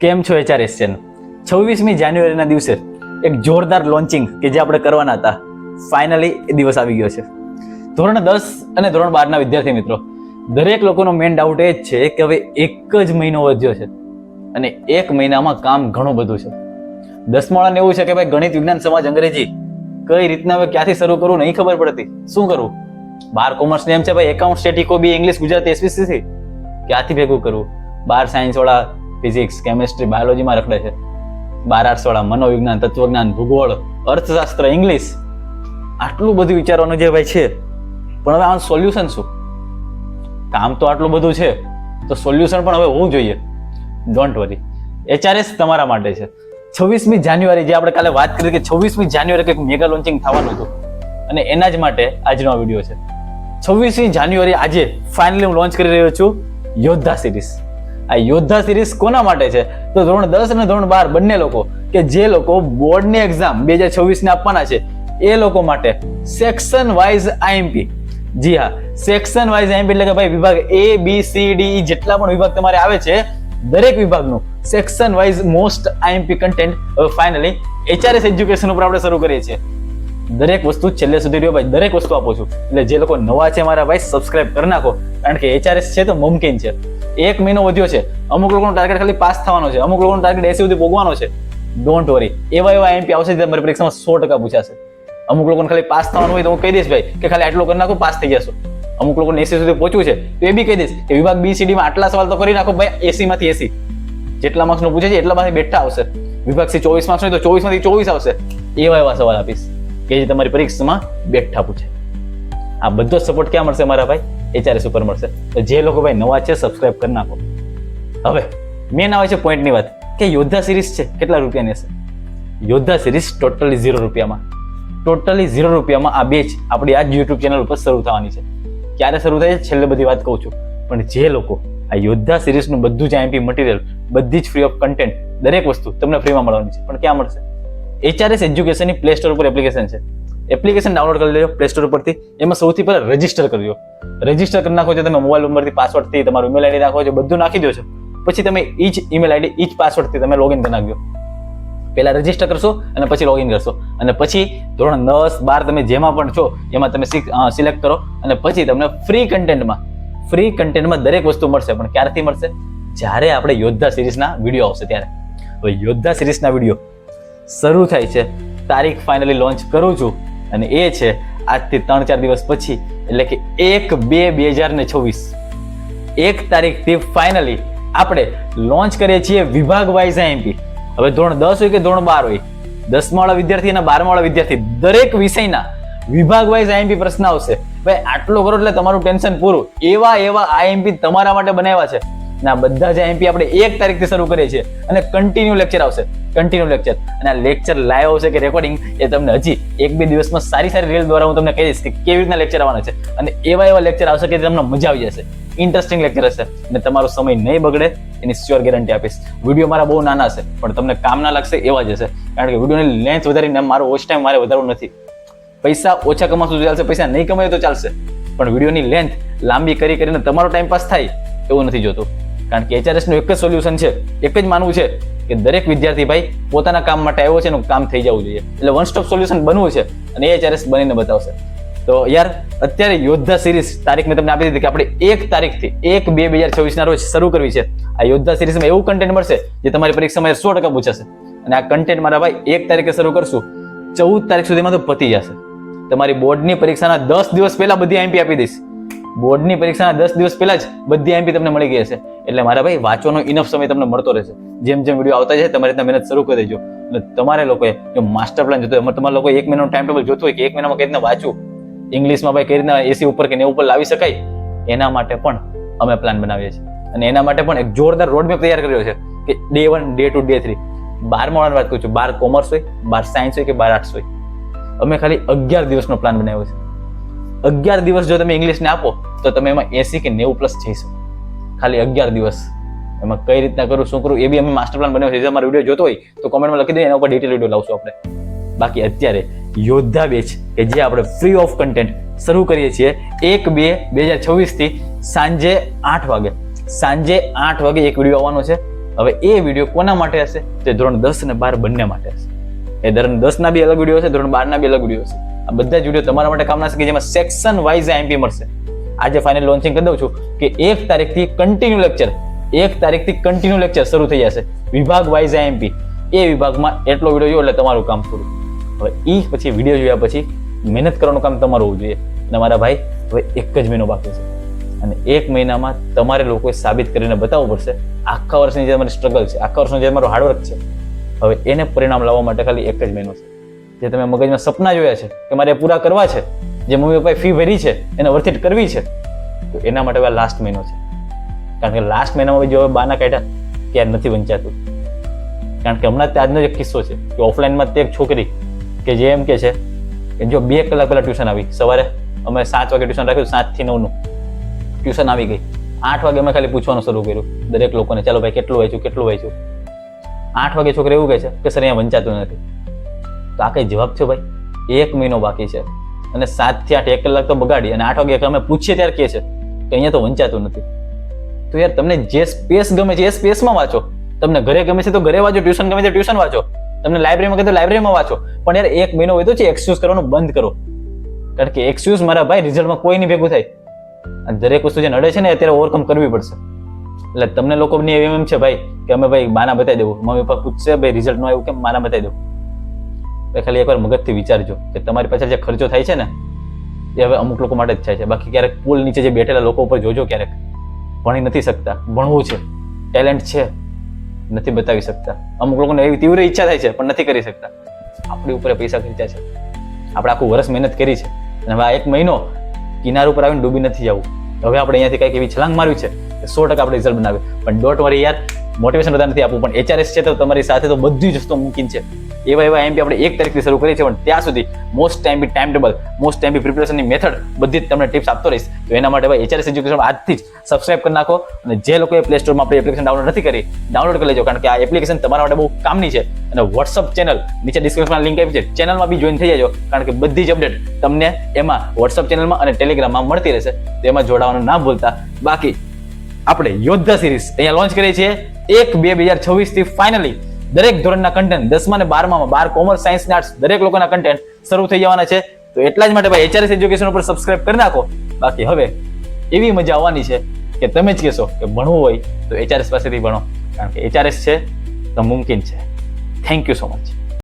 કેમ છો HRS channel? 26મી જાન્યુઆરીના દિવસે એક જોરદાર લોન્ચિંગ કે જે આપણે કરવાના હતા, ફાઇનલી એ દિવસ આવી ગયો છે. ધોરણ 10 અને ધોરણ 12ના વિદ્યાર્થી મિત્રો, દરેક લોકોનો મેઇન ડાઉટ એ જ છે કે હવે એક જ મહિનો વધ્યો છે અને એક મહિનામાં કામ ઘણું બધું છે. 10મા વાળાને એવું છે કે ભાઈ ગણિત, વિજ્ઞાન, સમાજ, અંગ્રેજી કઈ રીતના હવે ક્યાંથી શરૂ કરવું નહીં ખબર પડતી, શું કરવું. 12 કોમર્સને એમ છે ભાઈ એકાઉન્ટ, સ્ટેટિકો, બી, ઇંગ્લિશ, ગુજરાતી, SPCC ક્યાંથી ભેગું કરવું. 12 સાયન્સ વાળા ફિઝિક્સ, કેમેસ્ટ્રી, બાયોલોજીમાં રખડે છે. 12 આર્ટ્સ વાળા મનોવિજ્ઞાન, તત્વજ્ઞાન, ભૂગોળ, અર્થશાસ્ત્ર, ઇંગ્લિશ, આટલું બધું વિચારવાનું જે ભાઈ છે. પણ હવે આનું સોલ્યુશન શું? કામ તો આટલું બધું છે તો સોલ્યુશન પણ હવે હોવું જોઈએ. ડોન્ટ વરી, HRS તમારા માટે છે. 26મી જાન્યુઆરી જે આપણે કાલે વાત કરી કે 26મી જાન્યુઆરી કંઈક મેગા લોન્ચિંગ થવાનું હતું અને એના જ માટે આજનો આ વિડીયો છે. 26મી જાન્યુઆરી આજે ફાઇનલી હું લોન્ચ કરી રહ્યો છું યોદ્ધા સિરીઝ. આ યોદ્ધા સિરીઝ કોના માટે છે? તો ધોરણ 10 અને ધોરણ 12 બંને લોકો કે જે લોકો બોર્ડની એક્ઝામ 2026 ને આપવાના છે એ લોકો માટે સેક્શન વાઇઝ IMP. જી હા, સેક્શન વાઇઝ IMP એટલે કે ભાઈ વિભાગ A, B, C, D, E જેટલા પણ વિભાગ તમારે આવે છે દરેક વિભાગનું section wise most IMP content હવે ફાઇનલી HRS એજ્યુકેશન ઉપર આપણે શરૂ કરીએ છીએ. દરેક વસ્તુ છેલ્લે સુધી રહ્યો ભાઈ, દરેક વસ્તુ આપું છું. એટલે જે લોકો નવા છે મારા ભાઈ સબસ્ક્રાઇબ કરી નાખો, કારણ કે HRS છે તો મુમકિન છે. એક મહિનો વધ્યો છે, અમુક લોકોનો ટાર્ગેટ ખાલી પાસ થવાનો છે, અમુક લોકોનો ટાર્ગેટ 80 સુધી પહોંચવાનો છે. ડોન્ટ વરી, એવા IMP આવશે જે તમારી પરીક્ષામાં 100% પૂછાશે. અમુક લોકોને ખાલી પાસ થવાનું હોય તો હું કહી દઈશ ભાઈ કે ખાલી આટલું કરી નાખો, પાસ થઈ જશો. અમુક લોકોને 80 સુધી પહોંચવું છે તો એ બી કહી દઈશ કે વિભાગ BCD માં આટલા સવાલ તો કરી નાખો ભાઈ, 80 માંથી 80 જેટલા માર્ક્સનું પૂછે છે એટલામાંથી બેઠા આવશે. વિભાગ C 24 માર્ક્સ હોય તો 24 માંથી 24 આવશે. એવા સવાલ આપીશ કે જે તમારી પરીક્ષામાં બેઠા પૂછે. આ બધો સપોર્ટ ક્યાં મળશે મારા ભાઈ? HRS ઉપર મળશે. તો જે લોકો ભાઈ નવા છે સબસ્ક્રાઇબ કરી નાખો. હવે મેન આવે છે પોઈન્ટની વાત કે યોદ્ધા સિરીઝ છે કેટલા રૂપિયાની હશે? યોદ્ધા સિરીઝ ટોટલી 0 રૂપિયામાં, ટોટલી 0 રૂપિયામાં આ બેચ આપણી આ જ YouTube ચેનલ ઉપર શરૂ થવાની છે. ક્યારે શરૂ થાય છે છેલ્લે બધી વાત કહું છું. પણ જે લોકો આ યોદ્ધા સિરીઝનું બધું જ IMP મટીરિયલ, બધી જ ફ્રી ઓફ કન્ટેન્ટ, દરેક વસ્તુ તમને ફ્રીમાં મળવાની છે. પણ ક્યાં મળશે? HRS એજ્યુકેશનની પ્લે સ્ટોર ઉપર એપ્લિકેશન છે. એપ્લિકેશન ડાઉનલોડ કરી લેજો પ્લે સ્ટોર ઉપરથી. એમાં સૌથી પહેલા રજીસ્ટર કરજો. રજીસ્ટર કરી નાખો છો તમે મોબાઈલ નંબરથી, પાસવર્ડથી, તમારું ઈમેલ આઈડી નાખો છો, બધું નાખી દો છો. પછી તમે ઈ જ ઈમેલ આઈડી, ઈ જ પાસવર્ડથી તમે લોગિન કરી નાખજો. પહેલા રજીસ્ટર કરશો અને પછી લોગિન કરશો અને પછી ધોરણ 10, 12 તમે જેમાં પણ છો એમાં તમે સિલેક્ટ કરો અને પછી તમને ફ્રી કન્ટેન્ટમાં દરેક વસ્તુ મળશે. પણ ક્યારથી મળશે? જ્યારે આપણે યોદ્ધા સિરીઝના વિડીયો આવશે ત્યારે. હવે યોદ્ધા સિરીઝના વિડીયો શરૂ થાય છે, તારીખ ફાઇનલી લોન્ચ કરું છું અને એ છે આજથી 3-4 દિવસ પછી, એટલે કે 1/2/2026 1 તારીખથી ફાઇનલી આપણે લોન્ચ કરીએ છીએ વિભાગ વાઇઝ IMP. હવે ધોરણ 10 હોય કે ધોરણ 12 હોય, 10મા વાળા વિદ્યાર્થી અને 12મા વાળા વિદ્યાર્થી દરેક વિષયના વિભાગ વાઇઝ IMP પ્રશ્ન આવશે. ભાઈ આટલો કરો એટલે તમારું ટેન્શન પૂરું. એવા IMP તમારા માટે બનાવ્યા છે અને આ બધા જ IMP આપણે 1 તારીખથી શરૂ કરીએ છીએ અને કન્ટિન્યુ લેક્ચર આવશે, કન્ટિન્યુ લેક્ચર. અને આ લેક્ચર લાઈવ આવશે કે રેકોર્ડિંગ એ તમને હજી 1-2 દિવસમાં સારી રીલ દ્વારા હું તમને કહી દઈશ કે કેવી રીતના લેક્ચર આવવાના છે. અને એવા લેક્ચર આવશે કે તમને મજા આવી જશે, ઇન્ટરેસ્ટિંગ લેક્ચર હશે અને તમારો સમય નહીં બગડે એની શ્યોર ગેરંટી આપીશ. વિડીયો મારા બહુ નાના હશે પણ તમને કામ ના લાગશે એવા જ હશે, કારણ કે વિડીયોની લેન્થ વધારીને મારો વોચ ટાઈમ મારે વધારવું નથી. પૈસા ઓછા કમાશો તો ચાલશે, પૈસા નહીં કમાય તો ચાલશે, પણ વિડીયોની લેન્થ લાંબી કરીને તમારો ટાઈમ પાસ થાય એવું નથી જોતું. કારણ કે HRS નું એક જ સોલ્યુશન છે, એક જ માનવું છે કે દરેક વિદ્યાર્થી ભાઈ પોતાના કામ માટે આવ્યો છે એનું કામ થઈ જવું જોઈએ. એટલે વન સ્ટોપ સોલ્યુશન બનવું છે અને HRS બનીને બતાવશે. તો યાર અત્યારે યોદ્ધા સિરીઝ તારીખ મેં તમને આપી દીધી કે આપણે 1 તારીખથી 1/2/2026 ના રોજ શરૂ કરવી છે. આ યોદ્ધા સિરીઝમાં એવું કન્ટેન્ટ મળશે જે તમારી પરીક્ષામાં 100% પૂછાશે. અને આ કન્ટેન્ટ મારા ભાઈ 1 તારીખે શરૂ કરશું, 14 તારીખ સુધીમાં તો પતી જશે. તમારી બોર્ડની પરીક્ષાના 10 દિવસ પહેલા બધી IMP આપી દઈશ. બોર્ડની પરીક્ષાના 10 દિવસ પહેલા જ બધી IMP તમને મળી ગઈ હશે. એટલે મારા ભાઈ વાંચવાનો ઇનફ સમય તમને મળતો રહેશે. જેમ વિડીયો આવતા જાય તમારી રીતના મહેનત શરૂ કરી દેજો. અને તમારે લોકોએ જો માસ્ટર પ્લાન જોતો હોય, તમારા લોકો 1 મહિનાનું ટાઈમ ટેબલ જોતું હોય કે 1 મહિનામાં કઈ રીતના વાંચવું, ઇંગ્લિશમાં ભાઈ કઈ રીતના 80 ઉપર કે 90 ઉપર લાવી શકાય, એના માટે પણ અમે પ્લાન બનાવીએ છીએ. અને એના માટે પણ એક જોરદાર રોડમેપ તૈયાર કર્યો છે કે Day 1, Day 2, Day 3 12મા વાળાની વાત કરું છું. 12 કોમર્સ હોય, 12 સાયન્સ હોય કે 12 આર્ટ્સ હોય, અમે ખાલી 11 દિવસનો પ્લાન બનાવ્યો છે. 11 દિવસ જો તમે ઇંગ્લિશને આપો તો તમે એમાં 80 કે 90+ જઈ શકો. ખાલી 11 દિવસ. એમાં કઈ રીતના કરું, શું કરું એ બી અમે માસ્ટર પ્લાન બનાવ્યો છે. જો અમારો વિડીયો જોતો હોય તો કોમેન્ટમાં લખી દો, એના ઉપર ડિટેલ વિડીયો લાવશું આપણે. બાકી અત્યારે યોદ્ધા બેચ કે જે આપણે ફ્રી ઓફ કન્ટેન્ટ શરૂ કરીએ છીએ 1/2/2026 થી સાંજે 8 વાગે એક વિડીયો આવવાનો છે હવે એ વિડીયો કોના માટે હશે? તે ધોરણ 10 અને 12 બંને માટે હશે. એ ધોરણ 10 ના બી અલગ વિડીયો હશે, ધોરણ 12 ના બી અલગ વિડીયો હશે. આ બધા જ વિડીયો તમારા માટે કામના છે કે જેમાં સેક્શન વાઇઝ આઈએમપી મળશે. આજે ફાઇનલ લોન્ચિંગ કરી દઉં છું કે 1 તારીખથી કન્ટિન્યુ લેક્ચર શરૂ થઈ જશે વિભાગ વાઇઝ આઈએમપી. એ વિભાગમાં એટલો વિડીયો જોયો એટલે તમારું કામ પૂરું. હવે એ પછી વિડીયો જોયા પછી મહેનત કરવાનું કામ તમારું હોવું જોઈએ. અને મારા ભાઈ હવે 1 જ મહિનો બાકી છે અને 1 મહિનામાં તમારે લોકોએ સાબિત કરીને બતાવવું પડશે આખા વર્ષની જે તમારી સ્ટ્રગલ છે, આખા વર્ષનું જે તમારું હાર્ડવર્ક છે, હવે એને પરિણામ લાવવા માટે ખાલી 1 જ મહિનો છે. જે તમે મગજમાં સપના જોયા છે કે મારે પૂરા કરવા છે, જે મમ્મી પપ્પાએ ફી ભરી છે એને વર્થિટ કરવી છે, તો એના માટે હવે લાસ્ટ મહિનો છે. કારણ કે લાસ્ટ મહિનામાં જો બાના કાઢ્યા ત્યારે નથી વંચાતું. કારણ કે હમણાં આજનો એક કિસ્સો છે કે ઓફલાઈનમાં તે એક છોકરી કે જે એમ કે છે કે જો 2 કલાક પહેલા ટ્યુશન આવી, સવારે અમે 7 વાગે ટ્યુશન રાખ્યું, 7 થી 9 નું ટ્યુશન આવી ગઈ. 8 વાગે અમે ખાલી પૂછવાનું શરૂ કર્યું દરેક લોકોને, ચાલો ભાઈ કેટલું વાંચ્યું. 8 વાગે છોકરી એવું કહે છે કે સર અહીંયા વંચાતું નથી. તો આ કઈ જવાબ છે ભાઈ? 1 મહિનો બાકી છે અને 7 થી 8 1 કલાક તો બગાડી અને 8 વાગે અમે પૂછીએ ત્યારે કહે છે કે અહીંયા તો વંચાતું નથી. તો યાર તમને જે સ્પેસ ગમે છે એ સ્પેસમાં વાંચો. તમને ઘરે ગમે છે તો ઘરે વાંચો, ટ્યુશન ગમે છે ટ્યુશન વાંચો, તમને લાઇબ્રેરીમાં ગમે તો લાઇબ્રેરીમાં વાંચો. પણ યાર 1 મહિનો હોય તો છે એક્સક્યુઝ કરવાનું બંધ કરો. કારણ કે એક્સક્યુઝ મારા ભાઈ રિઝલ્ટમાં કોઈ નહીં ભેગું થાય. અને દરેક વસ્તુ જે નડે છે ને અત્યારે ઓવરકમ કરવી પડશે. એટલે તમને લોકોની એમ છે ભાઈ કે અમે ભાઈ બાના બતાવી દેવું, મમ્મી પપ્પા પૂછશે ભાઈ રિઝલ્ટ નો આવ્યું કેમ, બાના બતાવી દેવું. ખાલી એકવાર મગજથી વિચારજો કે તમારી પાછળ જે ખર્ચો થાય છે ને એ હવે અમુક લોકો માટે જ થાય છે. બાકી ક્યારેક પુલ નીચે જે બેઠેલા લોકો ઉપર જોજો, ક્યારેક ભણી નથી શકતા, ભણવું છે, ટેલેન્ટ છે, નથી બતાવી શકતા. અમુક લોકોને એવી તીવ્ર ઈચ્છા થાય છે પણ નથી કરી શકતા. આપણી ઉપર પૈસા ખર્ચ્યા છે, આપણે આખું વર્ષ મહેનત કરી છે અને હવે આ 1 મહિનો કિનાર ઉપર આવીને ડૂબી નથી જવું. હવે આપણે અહીંયાથી કંઈક એવી છલાંગ મારવી છે કે 100% આપણે રિઝલ્ટ બનાવ્યું. પણ ડોન્ટ વરી યાર, મોટિવેશન બધા નથી આપવું, પણ HRS છે તો તમારી સાથે તો બધી જ વસ્તુ મુમકિન છે. એવા આઈએમપી આપણે 1 તારીખથી શરૂ કરી છે, પણ ત્યાં સુધી most time table, most time પ્રિપરેશનની મેથડ બધી જ તમને ટિપ્સ આપતો રહીશ. તો એના માટે ભાઈ HRS એજ્યુકેશન આજથી જ સબસ્ક્રાઇબ કરી નાખો. અને જે લોકોએ પ્લે સ્ટોરમાં આપણી એપ્લિકેશન ડાઉનલોડ નથી કરી, ડાઉનલોડ કરી લેજો. કારણ કે આ એપ્લિકેશન તમારા માટે બહુ કામની છે. અને વોટ્સઅપ ચેનલ નીચે ડિસ્ક્રિપ્શનમાં લિંક આપી છે, ચેનલમાં બી જોઈન થઈ જજો. કારણ કે બધી જ અપડેટ તમને એમાં વોટ્સઅપ ચેનલમાં અને ટેલિગ્રામમાં મળતી રહેશે. તેમાં જોડાવાનું ના ભૂલતા. બાકી આપણે યોદ્ધા સિરીઝ અહીંયા લોન્ચ કરીએ છીએ 1/2/2026 થી ફાઇનલી દરેક ધોરણના કન્ટેન્ટ 10મા અને 12મા 12 કોમર્સ, સાયન્સ અને આર્ટ્સ દરેક લોકોના કન્ટેન્ટ શરૂ થઈ જવાના છે. તો એટલા જ માટે ભાઈ HRS એજ્યુકેશન ઉપર સબસ્ક્રાઇબ કરી નાખો. બાકી હવે એવી મજા આવવાની છે કે તમે જ કહેશો કે ભણવું હોય તો HRS પાસેથી ભણો. કારણ કે HRS છે તો મુમકિન છે. Thank you so much.